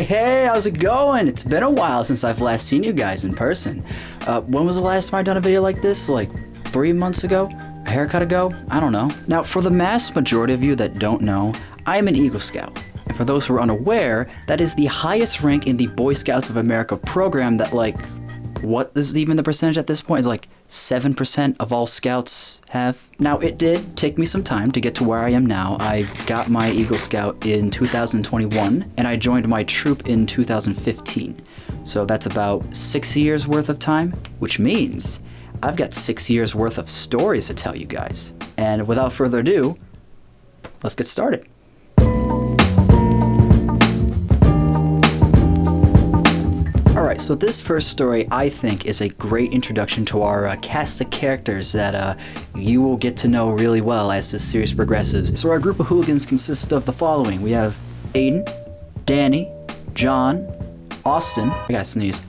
Hey, how's it going? It's been a while since I've last seen you guys in person. When was the last time I done a video like this? Like 3 months ago? A haircut ago? I don't know. Now, for the mass majority of you that don't know, I am an Eagle Scout. And for those who are unaware, that is the highest rank in the Boy Scouts of America program that, like, what is even the percentage at this point? Is like 7% of all scouts have. Now, it did take me some time to get to where I am now. I got my Eagle Scout in 2021, and I joined my troop in 2015. So that's about 6 years worth of time, which means I've got 6 years worth of stories to tell you guys. And without further ado, let's get started. Alright, so this first story I think is a great introduction to our cast of characters that you will get to know really well as this series progresses. So our group of hooligans consists of the following. We have Aiden, Danny, John, Austin, I gotta sneeze.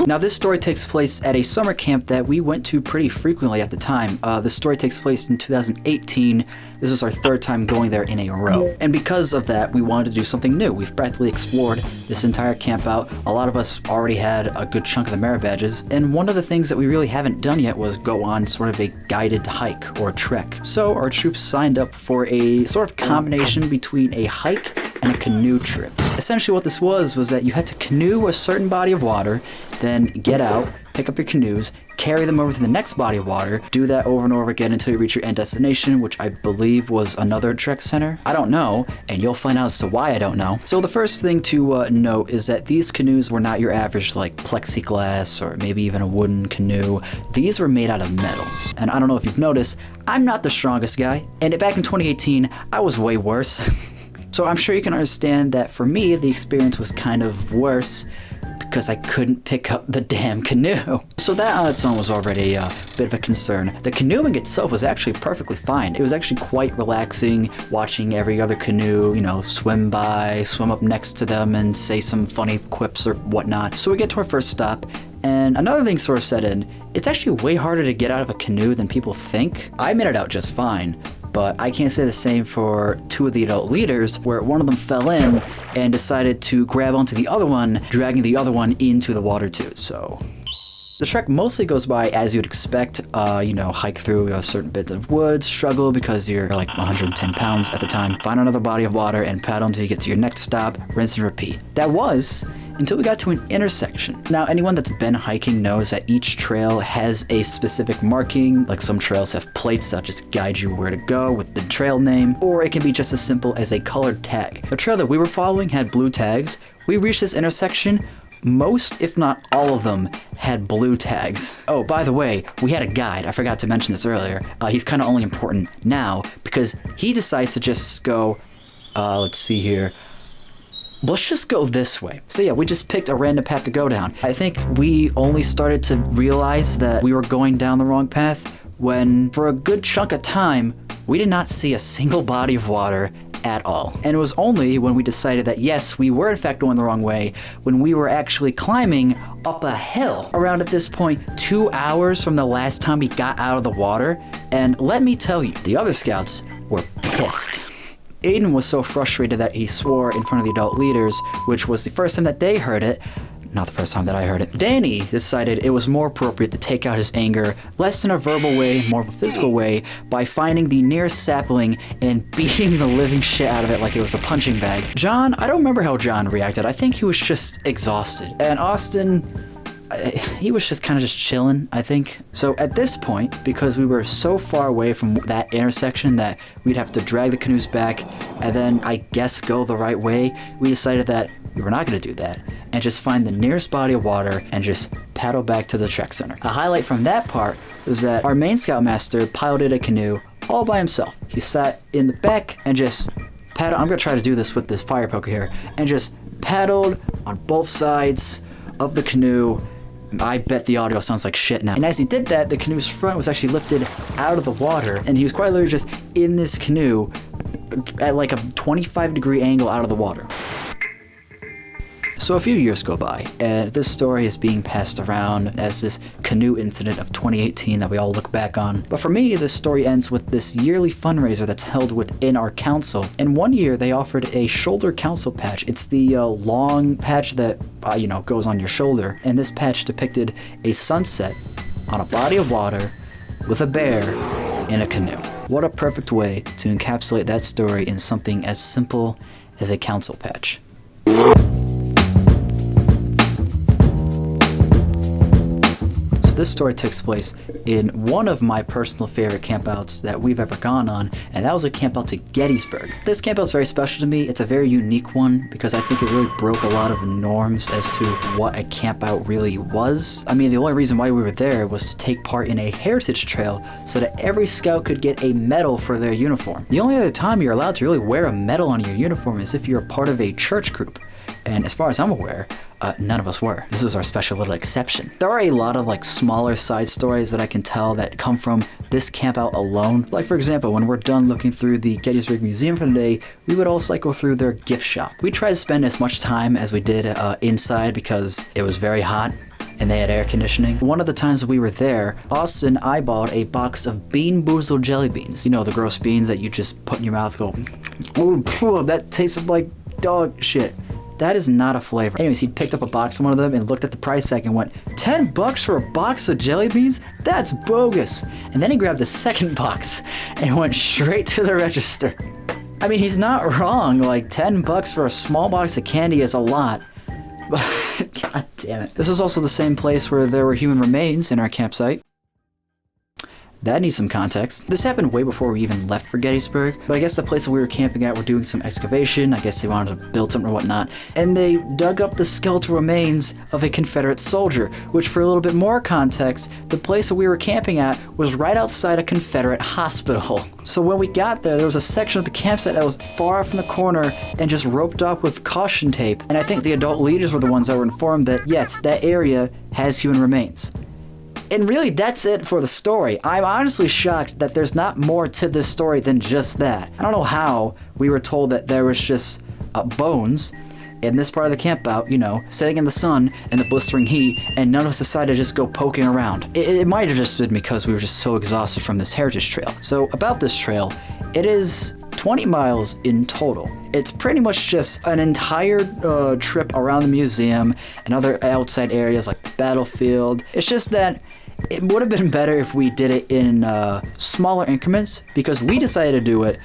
Now, this story takes place at a summer camp that we went to pretty frequently at the time. This story takes place in 2018. This was our third time going there in a row. And because of that, we wanted to do something new. We've practically explored this entire camp out. A lot of us already had a good chunk of the merit badges. And one of the things that we really haven't done yet was go on sort of a guided hike or trek. So our troops signed up for a sort of combination between a hike and a canoe trip. Essentially what this was that you had to canoe a certain body of water, then get out, pick up your canoes, carry them over to the next body of water, do that over and over again until you reach your end destination, which I believe was another trek center. I don't know, and you'll find out as to why I don't know. So the first thing to note is that these canoes were not your average like plexiglass or maybe even a wooden canoe. These were made out of metal. And I don't know if you've noticed, I'm not the strongest guy, and back in 2018, I was way worse. So I'm sure you can understand that for me, the experience was kind of worse because I couldn't pick up the damn canoe. So that on its own was already a bit of a concern. The canoeing itself was actually perfectly fine. It was actually quite relaxing, watching every other canoe, you know, swim by, swim up next to them and say some funny quips or whatnot. So we get to our first stop, and another thing sort of set in. It's actually way harder to get out of a canoe than people think. I made it out just fine, but I can't say the same for two of the adult leaders, where one of them fell in and decided to grab onto the other one, dragging the other one into the water too. So the trek mostly goes by as you'd expect, you know, hike through a certain bit of woods, struggle because you're like 110 pounds at the time, find another body of water and paddle until you get to your next stop, rinse and repeat. That was until we got to an intersection. Now, anyone that's been hiking knows that each trail has a specific marking, like some trails have plates that just guide you where to go with the trail name, or it can be just as simple as a colored tag. The trail that we were following had blue tags. We reached this intersection, most, if not all of them, had blue tags. Oh, by the way, we had a guide. I forgot to mention this earlier. He's kind of only important now because he decides to just go, let's see here. Let's just go this way. So yeah, we just picked a random path to go down. I think we only started to realize that we were going down the wrong path when, for a good chunk of time, we did not see a single body of water at all. And it was only when we decided that yes, we were in fact going the wrong way, when we were actually climbing up a hill. Around at this point, 2 hours from the last time we got out of the water. And let me tell you, the other scouts were pissed. Aiden was so frustrated that he swore in front of the adult leaders, which was the first time that they heard it. Not the first time that I heard it. Danny decided it was more appropriate to take out his anger, less in a verbal way, more of a physical way, by finding the nearest sapling and beating the living shit out of it like it was a punching bag. John, I don't remember how John reacted. I think he was just exhausted. And Austin, he was just kind of just chilling, I think. So at this point, because we were so far away from that intersection that we'd have to drag the canoes back and then, I guess, go the right way, we decided that we were not going to do that and just find the nearest body of water and just paddle back to the trek center. A highlight from that part was that our main scoutmaster piloted a canoe all by himself. He sat in the back and just paddled. I'm going to try to do this with this fire poker here, and just paddled on both sides of the canoe. I bet the audio sounds like shit now. And as he did that, the canoe's front was actually lifted out of the water, and he was quite literally just in this canoe at like a 25-degree angle out of the water. So a few years go by, and this story is being passed around as this canoe incident of 2018 that we all look back on. But for me, this story ends with this yearly fundraiser that's held within our council. And one year they offered a shoulder council patch. It's the long patch that, goes on your shoulder. And this patch depicted a sunset on a body of water with a bear in a canoe. What a perfect way to encapsulate that story in something as simple as a council patch. This story takes place in one of my personal favorite campouts that we've ever gone on, and that was a campout to Gettysburg. This campout's very special to me. It's a very unique one because I think it really broke a lot of norms as to what a campout really was. I mean, the only reason why we were there was to take part in a heritage trail so that every scout could get a medal for their uniform. The only other time you're allowed to really wear a medal on your uniform is if you're a part of a church group. And as far as I'm aware, none of us were. This was our special little exception. There are a lot of smaller side stories that I can tell that come from this campout alone. Like for example, when we're done looking through the Gettysburg Museum for the day, we would all cycle through their gift shop. We tried to spend as much time as we did inside because it was very hot and they had air conditioning. One of the times that we were there, Austin eyeballed a box of Bean Boozled jelly beans. You know, the gross beans that you just put in your mouth and go, oh, that tasted like dog shit. That is not a flavor. Anyways, he picked up a box of one of them and looked at the price tag and went, $10 for a box of jelly beans? That's bogus. And then he grabbed a second box and went straight to the register. I mean, he's not wrong. $10 for a small box of candy is a lot. God damn it. This was also the same place where there were human remains in our campsite. That needs some context. This happened way before we even left for Gettysburg, but I guess the place that we were camping at were doing some excavation. I guess they wanted to build something or whatnot, and they dug up the skeletal remains of a Confederate soldier, which for a little bit more context, the place that we were camping at was right outside a Confederate hospital. So when we got there was a section of the campsite that was far from the corner and just roped off with caution tape, and I think the adult leaders were the ones that were informed that yes, that area has human remains. And really, that's it for the story. I'm honestly shocked that there's not more to this story than just that. I don't know how we were told that there was just bones in this part of the campout, sitting in the sun in the blistering heat, and none of us decided to just go poking around. It might have just been because we were just so exhausted from this heritage trail. So about this trail, it is 20 miles in total. It's pretty much just an entire trip around the museum and other outside areas like the battlefield. It's just that it would have been better if we did it in smaller increments because we decided to do it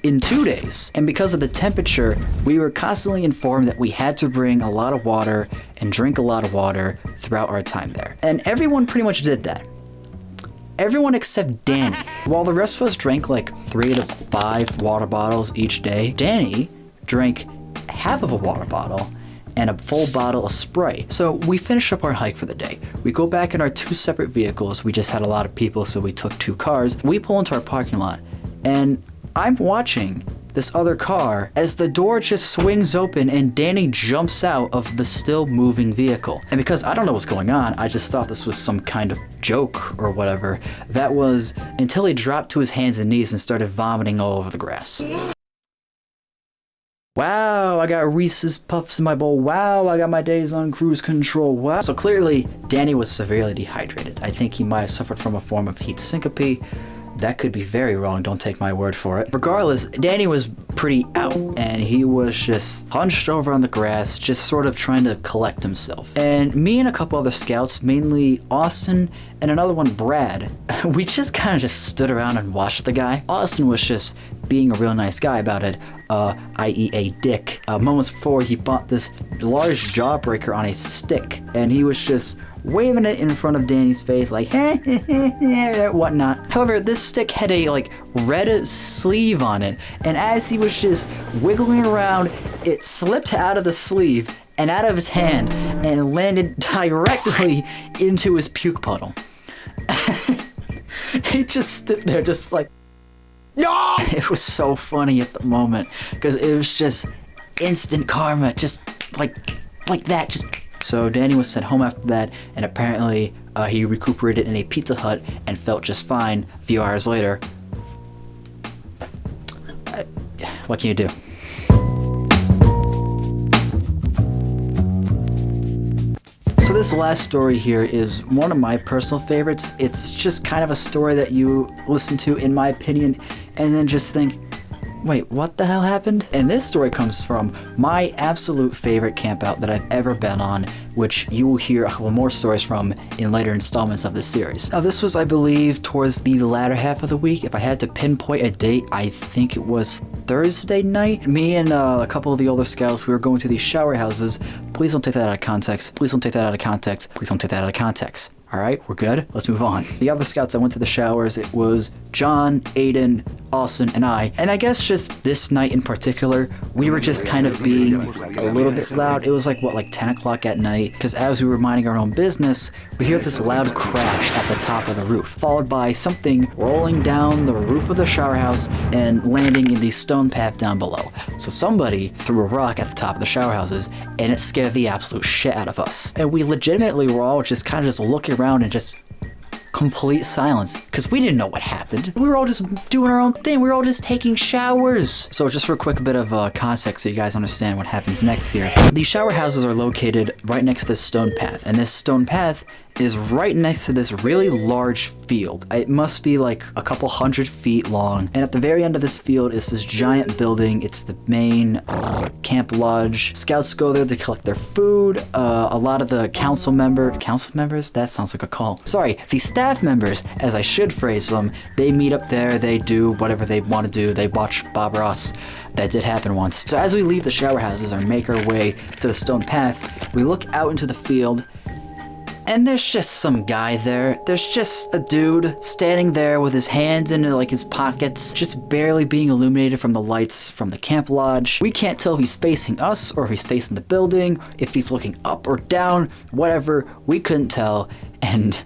in 2 days. And because of the temperature, we were constantly informed that we had to bring a lot of water and drink a lot of water throughout our time there. And everyone pretty much did that. Everyone except Danny. While the rest of us drank 3 to 5 water bottles each day, Danny drank half of a water bottle and a full bottle of Sprite. So we finish up our hike for the day. We go back in our 2 separate vehicles. We just had a lot of people, so we took 2 cars. We pull into our parking lot, and I'm watching this other car as the door just swings open and Danny jumps out of the still moving vehicle. And because I don't know what's going on, I just thought this was some kind of joke or whatever. That was until he dropped to his hands and knees and started vomiting all over the grass. Wow, I got Reese's Puffs in my bowl. Wow, I got my days on cruise control. Wow. So clearly, Danny was severely dehydrated. I think he might have suffered from a form of heat syncope. That could be very wrong, don't take my word for it. Regardless, Danny was pretty out, and he was just hunched over on the grass, just sort of trying to collect himself. And me and a couple other scouts, mainly Austin and another one, Brad, we just kind of just stood around and watched the guy. Austin was just being a real nice guy about it, i.e. a dick. Moments before, he bought this large jawbreaker on a stick, and he was just waving it in front of Danny's face like whatnot. However, this stick had a red sleeve on it, and as he was just wiggling around, it slipped out of the sleeve and out of his hand and landed directly into his puke puddle. He just stood there just like, no! It was so funny at the moment because it was just instant karma, just like that, just. So Danny was sent home after that, and apparently he recuperated in a Pizza Hut and felt just fine a few hours later. What can you do? So this last story here is one of my personal favorites. It's just kind of a story that you listen to, in my opinion, and then just think, wait, what the hell happened? And this story comes from my absolute favorite campout that I've ever been on, which you will hear a couple more stories from in later installments of this series. Now this was, I believe, towards the latter half of the week. If I had to pinpoint a date, I think it was Thursday night. Me and a couple of the older scouts, we were going to these shower houses. Please don't take that out of context. Please don't take that out of context. Please don't take that out of context. All right, we're good. Let's move on. The other scouts that went to the showers, it was John, Aiden, Austin, and I. And I guess just this night in particular, we were just kind of being a little bit loud. It was like, what, like 10 o'clock at night? Because as we were minding our own business, we hear this loud crash at the top of the roof, followed by something rolling down the roof of the shower house and landing in the stone path down below. So somebody threw a rock at the top of the shower houses, and it scared the absolute shit out of us. And we legitimately were all just kind of just looking around and just complete silence, because we didn't know what happened. We were all just doing our own thing. We were all just taking showers. So just for a quick bit of context so you guys understand what happens next here. These shower houses are located right next to this stone path, and this stone path is right next to this really large field. It must be like a couple 100 feet long, and at the very end of this field is this giant building. It's the main camp lodge. Scouts go there to collect their food. A lot of the council members, that sounds like a call. Sorry, the staff members, as I should phrase them, they meet up there, they do whatever they want to do. They watch Bob Ross. That did happen once. So as we leave the shower houses or make our way to the stone path, we look out into the field, and there's just some guy there. There's just a dude standing there with his hands in like his pockets, just barely being illuminated from the lights from the camp lodge. We can't tell if he's facing us or if he's facing the building, if he's looking up or down, whatever. We couldn't tell, and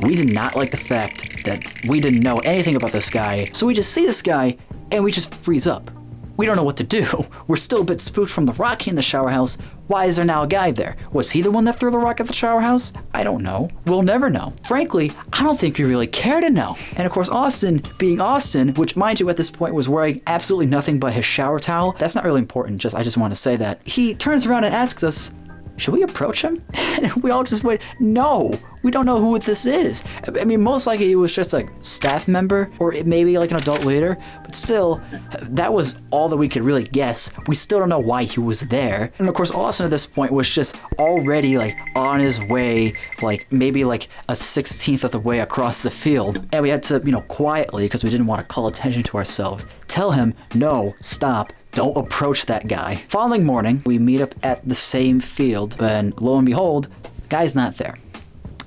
we did not like the fact that we didn't know anything about this guy. So we just see this guy and we just freeze up. We don't know what to do. We're still a bit spooked from the rock in the shower house. Why is there now a guy there? Was he the one that threw the rock at the shower house? I don't know. We'll never know. Frankly, I don't think we really care to know. And of course, Austin, being Austin, which mind you at this point was wearing absolutely nothing but his shower towel. That's not really important, I just want to say that. He turns around and asks us, should we approach him? And we all just went, no, we don't know who this is. I mean, most likely it was just a staff member or it may be like an adult leader, but still, that was all that we could really guess. We still don't know why he was there. And of course, Austin at this point was just already like on his way, like maybe like a 16th of the way across the field. And we had to, quietly, because we didn't want to call attention to ourselves, tell him, no, stop. Don't approach that guy. Following morning, we meet up at the same field, and lo and behold, the guy's not there.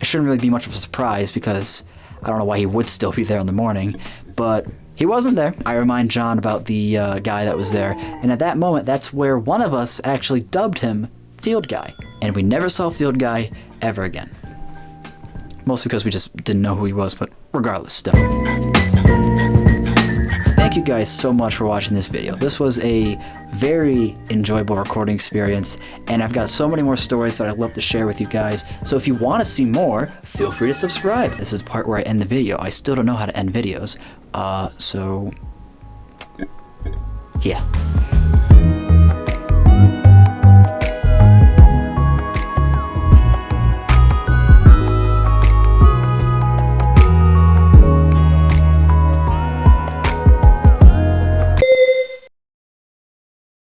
It shouldn't really be much of a surprise because I don't know why he would still be there in the morning, but he wasn't there. I remind John about the guy that was there, and at that moment, that's where one of us actually dubbed him Field Guy, and we never saw Field Guy ever again. Mostly because we just didn't know who he was, but regardless, still. Thank you guys so much for watching this video. This was a very enjoyable recording experience, and I've got so many more stories that I'd love to share with you guys. So if you want to see more, feel free to subscribe. This is the part where I end the video. I still don't know how to end videos. So yeah.